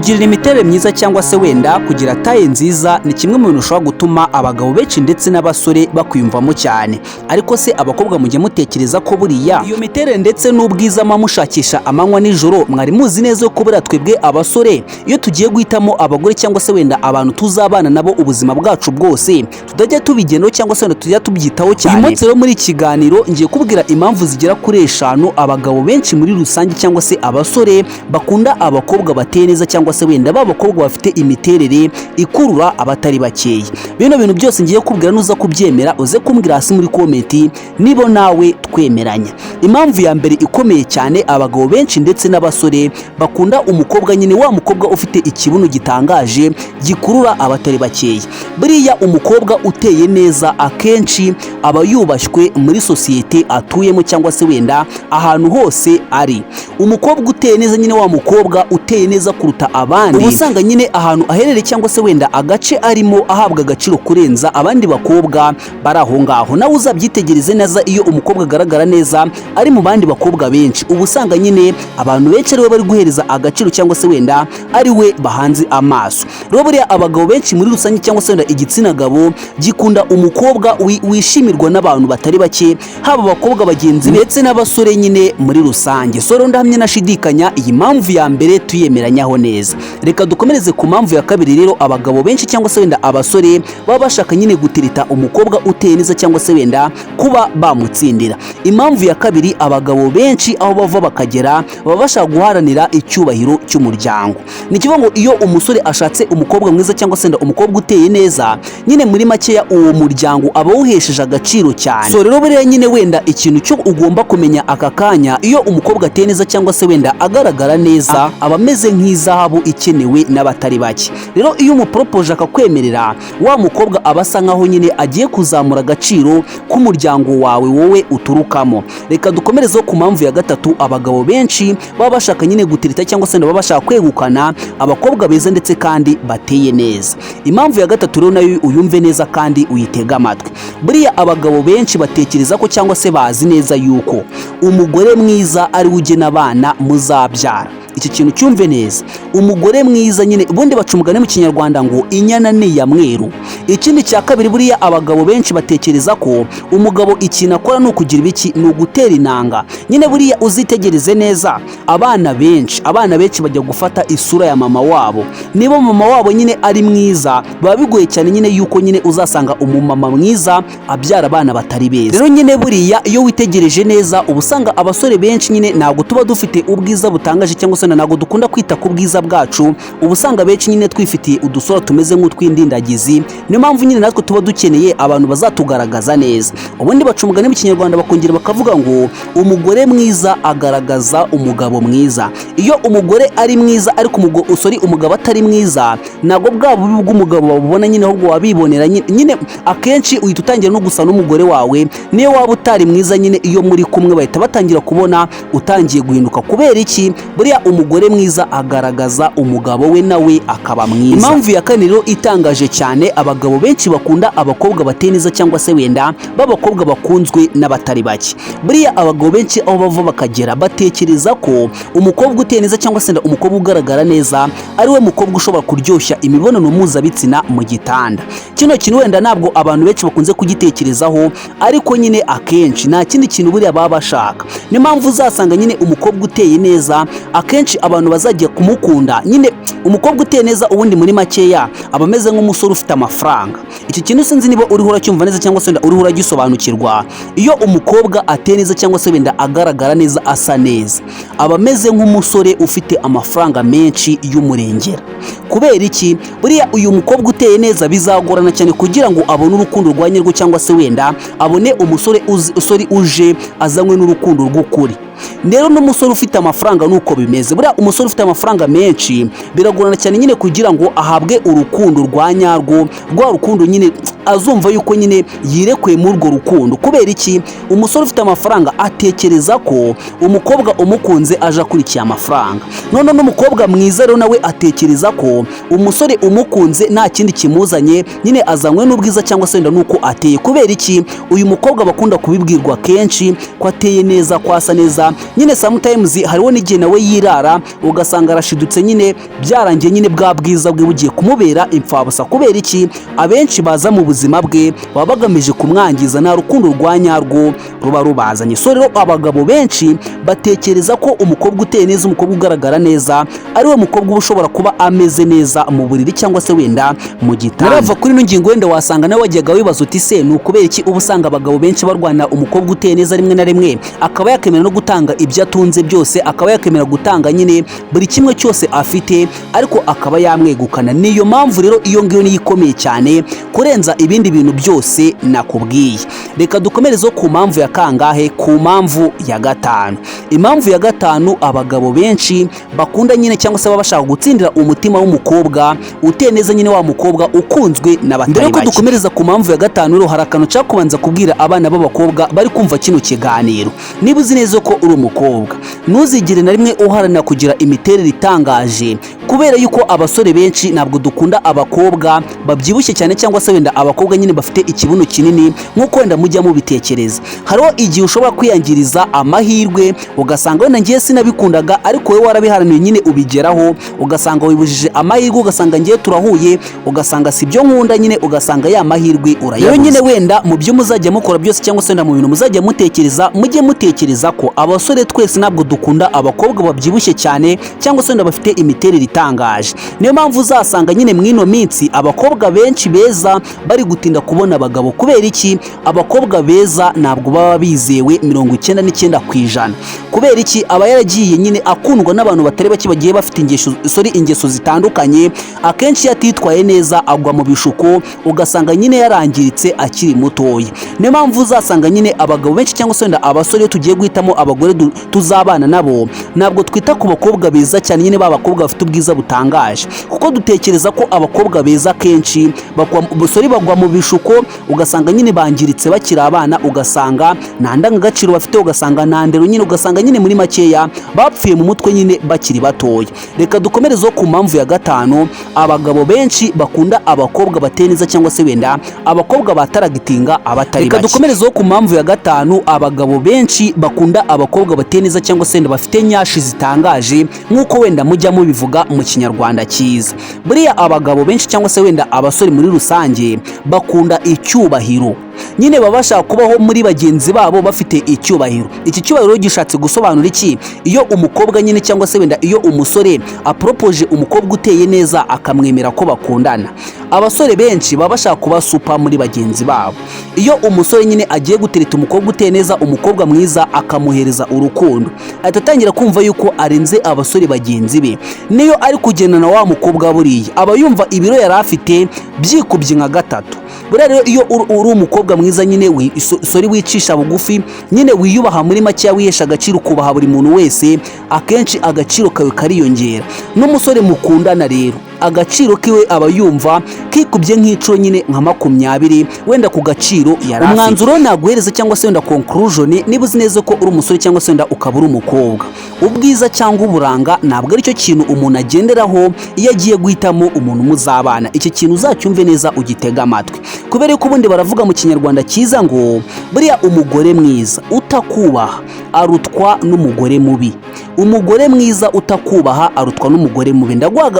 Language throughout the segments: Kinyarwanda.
Kugirira imiterere myiza cyangwa se wenda kugira taye nziza ni kimwe mu bintu ushobora gutuma abagabo benshi ndetse n'abasore bakwiyumvamo cyane. Ariko se abakobwa mujye mutekereza ko buriya iyo miterere ndetse n'ubwiza mushakisha amanywa nijoro mwari muzi neza ko buriya twebwe abasore iyo tugiye guhitamo abagore cyangwa se wenda abantu tuzabana nabo ubuzima bwacu bwose tudajya tubigendaho cyangwa se wenda tujya tubyitaho cyane. Uyu munsi rero muri kiganiro ngiye kubwira impamvu zigera kuri 5 abagabo benshi muri rusange cyangwa se abasore bakunda abakobwa bateye neza cyangwa se wenda babakobwa bafite imiterere ikurura abatari bakeya. Bino bintu byose ngiye kubwira nuza kubyemera uze kumbwira hasi muri comment nibo nawe twemeranya. Impamvu ya mbere ikomeye cyane abagabo benshi ndetse n'abasore bakunda umukobwa nyine wa mukobwa ufite ikibuno gitangaje gikurura abatari bakeya. Buriya umukobwa uteye neza akenshi aba yubashywe muri societe atuyemo cyangwa se wenda ahantu hose ari. Umukobwa uteye neza nyine wa mukobwa uteye neza kuruta abandi ubusanga nyine ahantu aherereye cyangwa se wenda agace arimo ahabwa agaciro kurenza abandi bakobwa bari aho ngaho. Nawe uzabyitegereze neza iyo umukobwa agaragara neza ari mu bandi bakobwa benshi ubusanga nyine abantu benshi ariwe bari guhereza agaciro cyangwa se wenda ari we bahanze amaso. Rero buriya abagabo benshi muri rusange cyangwa se wenda igitsina gabo gikunda umukobwa wishimirwa n'abantu batari bake haba abakobwa bagenzi ndetse n'abasore nyine muri rusange. So rero ndahamye nashidikanya iyi mpamvu ya mbere tuyemeranyaho neza. Reka dukomereze ku mpamvu ya kabiri rero abagabo benshi cyangwa se wenda abasore baba bashaka nyine gutirita umukobwa uteye neza cyangwa se wenda kuba bamutsindira. Impamvu ya kabiri abagabo benshi aho bava bakagera baba bashaka guharanira icyubahiro cy'umuryango. Ni kivuga ngo iyo umusore ashatse umukobwa mwiza cyangwa se umukobwa uteye neza nyine muri makeya uwo muryango aba wuhesheje agaciro cyane. So rero buriya nyine wenda ikintu cyo ugomba kumenya aka kanya iyo umukobwa ateye neza cyangwa se wenda agaragara neza aba ameze nk'izahabu ikenewe n'abatari bake. Rero iyo umuporopoje akakwemerera wa mukobwa aba asa nkaho nyine agiye kuzamura agaciro k'umuryango wawe wowe uturukamo. Reka dukomerezeho ku mpamvu ya gatatu abagabo benshi baba bashaka nyine gutirita cyangwa se baba bashaka kwegukana abakobwa beza ndetse kandi bateye neza. Impamvu ya gatatu rero nayo uyumve neza kandi uyitega amatwi. Buriya abagabo benshi batekereza ko cyangwa se bazi neza yuko umugore mwiza ari we ugena abana muzabyara. Iki kintu cyumve neza. Umugore mwiza nyine ubundi baca umugani mu Kinyarwanda ngo inyana ni ya mweru. Ikindi cya kabiri buriya abagabo benshi batekereza ko umugabo ikintu akora no kugira ibiki no gutera inanga. Nyine buriya uzitegereze neza abana benshi bajya gufata isura ya mama wabo. Niba mama wabo nyine ari mwiza baba bigoye cyane nyine yuko nyine uzasanga umumama mwiza abyara abana batari beza. Rero nyine buriya iyo witegereje neza ubusanga abasore benshi nyine ntabwo tuba dufite ubwiza butangaje cyangwa se ntabwo dukunda kwita ku bwiza bwacu. Ubusanga benshi nyine twifitiye udusura tumeze nk'utwindindagizi. Niyo mpamvu nyine natwe tuba dukeneye abantu bazatugaragaza neza. Ubundi baca umugani mu Kinyarwanda bakongera bakavuga ngo umugore mwiza agaragaza umugabo mwiza. Iyo umugore ari mwiza ariko umugabo atari mwiza ntabwo bwa bubi bw'umugabo babubona nyine ahubwo wabibonera nyine akenshi uhita utangira no gusa n'umugore wawe niyo waba utari mwiza nyine iyo muri kumwe bahita batangira kubona utangiye guhinduka. Kubera iki? Buriya umugore mwiza agaragaza umugabo we nawe akaba mwiza. Impamvu ya kane rero itangaje cyane abagabo benshi bakunda abakobwa bateye neza cyangwa se wenda b'abakobwa bakunzwe n'abatari bake. Buriya abagabo benshi aho bava bakagera batekereza ko umukobwa uteye neza cyangwa se umukobwa ugaragara neza ari we mukobwa ushobora kuryoshya imibonano mpuzabitsina mu gitanda. Kino kintu wenda ntabwo abantu benshi bakunze kugitekerezaho ariko nyine akenshi nta kindi kintu buriya baba bashaka. Niyo mpamvu uzasanga nyine umukobwa uteye neza akenshi abantu bazajya kumukunda nyine umukobwa uteye neza ubundi muri makeya aba ameze nk'umusore ufite amafaranga. Iki kintu sinzi niba uriho uracyumva neza cyangwa se wenda uriho uragisobanukirwa. Iyo umukobwa ateye neza cyangwa se wenda agaragara neza asa neza aba ameze nk'umusore ufite amafaranga menshi y'umurengera. Kubera iki? Buriya uyu mukobwa uteye neza bizagorana cyane kugira ngo abone urukundo rwa nyirwo cyangwa se wenda abone umusore uje azanywe n'urukundo rw'ukuri. Rero n'umusore ufite amafaranga nuko bimeze. Buriya umusore ufite amafaranga menshi biragorana cyane nyine kugira ngo ahabwe urukundo rwa nyarwo, rwa rukundo nyine azumva yuko nyine yirekwe muri urwo rukundo. Kubera iki? Umusore ufite amafaranga atekereza ko umukobwa umukunze aje akurikiye amafaranga. None n'umukobwa mwiza rero nawe atekereza ko umusore umukunze nta kindi kimuzanye nyine azanywe n'ubwiza cyangwa se nuko ateye. Kubera iki? Uyu mukobwa bakunda kubibwirwa kenshi ko ateye neza, ko asa neza neza nyine sometimes hariho n'igihe nawe yirara ugasanga arashidutse nyine byarangiye nyine bwa bwiza bwe bugiye kumubera impfabusa. Kubera iki? Abenshi baza mu buzima bwe baba bagamije kumwangiza, nta rukundo rwa nyarwo ruba rubazanye. So rero abagabo benshi batekereza ko umukobwa uteye neza, umukobwa ugaragara neza ari we mukobwa uba ushobora kuba ameze neza mu buriri cyangwa se wenda mu gitanda. Narava kuri ino ngingo wenda wasanga nawe wajyaga wibaza uti se ni ukubera iki uba usanga abagabo benshi barwana umukobwa uteye neza rimwe na rimwe akaba yakemera no gutanga ibyo atunze byose, akaba yakemera gutanga nyine buri kimwe cyose afite, ariko akaba yamwegukana. Niyo mpamvu rero iyo ngiyo niyo ikomeye cyane kurenza ibindi bintu byose nakubwiye. Reka dukomerezo ku mpamvu ya kangahe? Ku mpamvu ya gatanu. Impamvu ya gatanu, abagabo benshi bakunda nyine cyangwa se baba bashaka gutsindira umutima w'umukobwa uteye neza, nyine wa mukobwa ukunzwe n'abatari bake. Mbere ko dukomereza ku mpamvu ya gatanu rero hari akantu nshaka kubanza kubwira abana b'abakobwa bari kumva kino kiganiro. Niba uzi neza ko uri umukobwa, ntuzigire na rimwe uharanira kugira imiterere itangaje, kubera yuko abasore benshi ntabwo dukunda abakobwa babyibushye cyane cyangwa se wenda abakobwa nyine bafite ikibuno kinini nk'uko wenda mujya mubitekereza. Hariho igihe ushobora kwiyangiriza amahirwe ugasanga wenda ngiye sinabikundaga, ariko wowe warabiharaniye nyine ubigeraho, ugasanga wibujije amahirwe, ugasanga ngiye turahuye, ugasanga si byo nkunda nyine, ugasanga ya mahirwe urayabuze. Rero nyine wenda mu byo muzajya mukora byose cyangwa se wenda mu bintu muzajya mutekereza, mujye mutekereza ko abasore twese ntabwo dukunda abakobwa babyibushye cyane cyangwa se wenda bafite imiterere itangaje. Niyo mpamvu uzasanga nyine mw'ino minsi abakobwa benshi beza bari gutinda kubona abagabo. Kubera iki? Abakobwa beza ntabwo baba bizewe 99%. Kubera iki? Aba yaragiye nyine akundwa n'abantu batari bake bagiye bafite ingeso zitandukanye. Akenshi yatitwaye neza agwa mu bishuko, ugasanga nyine yarangiritse akiri mutoya. Niyo mpamvu uzasanga nyine abagabo benshi cyangwa se wenda abasore iyo tugiye guhitamo abagore tuzabana nabo, ntabwo twita ku bakobwa beza cyane, nyine ba bakobwa bafite ubwiza butangaje, kuko dutekereza ko abakobwa beza kenshi bagwa mu bishuko, ugasanga nyine bangiritse bakiri abana, ugasanga nta ndangagaciro bafite, ugasanga nta ndero nyine, ugasanga nyine muri makeya bapfuye mu mutwe nyine bakiri batoya. Reka dukomerezo ku mpamvu ya gatanu, abagabo benshi bakunda abakobwa bateye neza cyangwa se wenda abakobwa bataragitinga abatari bake. Reka dukomerezo ku mpamvu ya gatanu, abagabo benshi bakunda abakobwa bateye neza cyangwa se wenda bafite nyashi zitangaje nk'uko wenda mujya mubivuga mu kinyarwanda cyiza. Buriya abagabo benshi cyangwa se wenda abasore muri rusange bakunda icyubahiro, nyine baba bashaka kubaho muri bagenzi babo bafite icyubahiro. Iki cyubahiro gishatse gusobanura iki? Iyo umukobwa nyine cyangwa se wenda iyo umusore apropoje umukobwa uteye neza akamwemera ko bakundana, abasore benshi baba bashaka kuba super muri bagenzi babo. Iyo umusore nyine agiye gutereta umukobwa uteye neza, umukobwa mwiza, akamuhereza urukundo, ahita atangira kumva yuko arenze abasore bagenzi be. Niyo ari kugendana wa mukobwa buriya aba yumva ibiro yari afite byikubye nka gatatu. Buriya rero iyo uri umukobwa mwiza nyine sori wicisha bugufi, nyine wiyubaha muri make, wihesha agaciro, kubaha buri muntu wese, akenshi agaciro kawe kariyongera. N'umusore mukundana rero agaciro kiwe aba yumva kikubye nk'icuro nyine nka 20 wenda ku gaciro yari afite. Umwanzuro naguhereza cyangwa se wenda conclusion, niba uzi neza ko uri umusore cyangwa se wenda ukaba uri umukobwa, ubwiza cyangwa uburanga ntabwo ari cyo kintu umuntu agenderaho iyo agiye guhitamo umuntu muzabana. Iki kintu uzacyumve neza, ugitega amatwi, kubera ko ubundi baravuga mu kinyarwanda cyiza ngo buriya umugore mwiza utakubaha arutwa n'umugore mubi. Umugore mwiza utakubaha arutwa n'umugore mubi. Ndaguha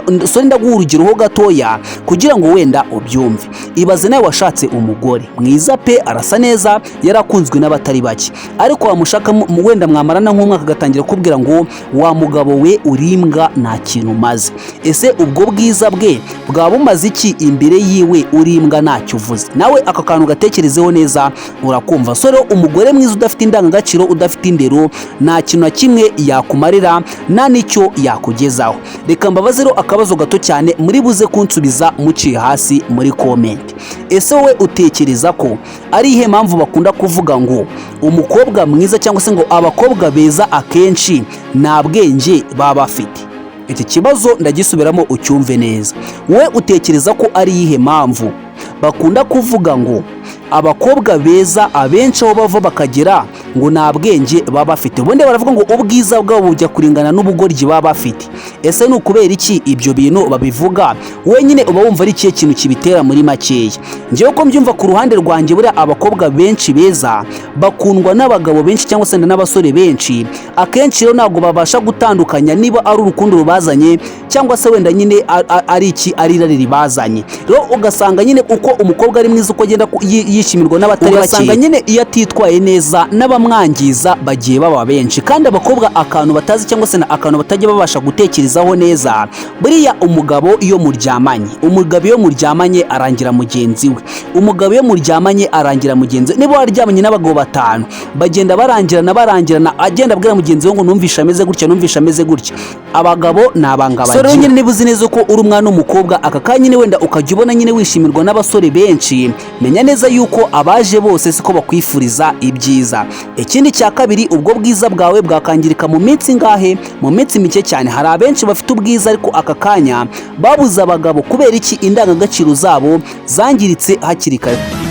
urugero ho gatoya kugira ngo wenda ubyumve. Ibaze nawe washatse umugore mwiza pe, arasa neza, yarakunzwe n'abatari bake, ariko wamushaka wenda mwamarana nk'umwaka agatangira kubwira ngo wa mugabo we urimbwa nta kintu umaze. Ese ubwo bwiza bwe bwaba bumaze iki imbere yiwe? Urimbwa ntacyo uvuze. Nawe aka kantu gatekerezeho neza urakumva. So rero umugore mwiza udafite indangagaciro, udafite indero, nta kintu na kimwe yakumarira, nta nicyo yakugezaho. Reka mbabaze rero akabazo gato cyane muri buze kunsubiza muciye hasi muri comment. Ese wowe utekereza ko ari ihe mpamvu bakunda kuvuga ngo umukobwa mwiza cyangwa se ngo abakobwa beza akenshi nta bwenge baba bafite? Iki kibazo ndagisubiramo ucyumve neza. Wowe utekereza ko ari ihe mpamvu bakunda kuvuga ngo abakobwa beza abenshi aho bava bakagera ngo nta bwenge baba bafite. Ubundi baravuga ngo ubwiza bwabo bujya kuringana n'ubugoryi baba bafite. Ese ni ukubera iki ibyo bintu babivuga? Wenyine uba wumva ari ikihe kintu kibitera muri makeya? Njyewe uko mbyumva ku ruhande rwanjye, buriya abakobwa benshi beza bakundwa n'abagabo benshi cyangwa se n'abasore benshi. Akenshi rero ntabwo babasha gutandukanya niba ari urukundo rubazanye cyangwa se wenda nyine ari irari ribazanye. Rero ugasanga nyine uko umukobwa ari mwiza, uko agenda yishimirwa n'abatari bake, ugasanga nyine iyo atitwaye neza n'abamwangiza bagiye baba benshi. Kandi abakobwa akantu batazi cyangwa se akantu batajya babasha gutekerezaho neza, buriya umugabo iyo muryamanye arangira mugenzi we. Umugabo iyo muryamanye arangira mugenzi we. Niba waryamanye n'abagabo 5 bagenda barangirana agenda abwira mugenzi we ngo numvisha ameze gutya. Abagabo ni abanga bagiye. So rero nyine niba uzi neza ko uri umwana w'umukobwa, aka kanya nyine wenda ukajya ubona nyine wishimirwa n'abasore benshi, menya neza yuko abaje bose siko bakwifuriza ibyiza. Ikindi cya kabiri, ubwo bwiza bwawe bwakangirika mu minsi ngahe? Mu minsi mike cyane. Hari abenshi bafite ubwiza ariko aka kanya babuze abagabo kubera iki? Indangagaciro zabo zangiritse hakiri kare.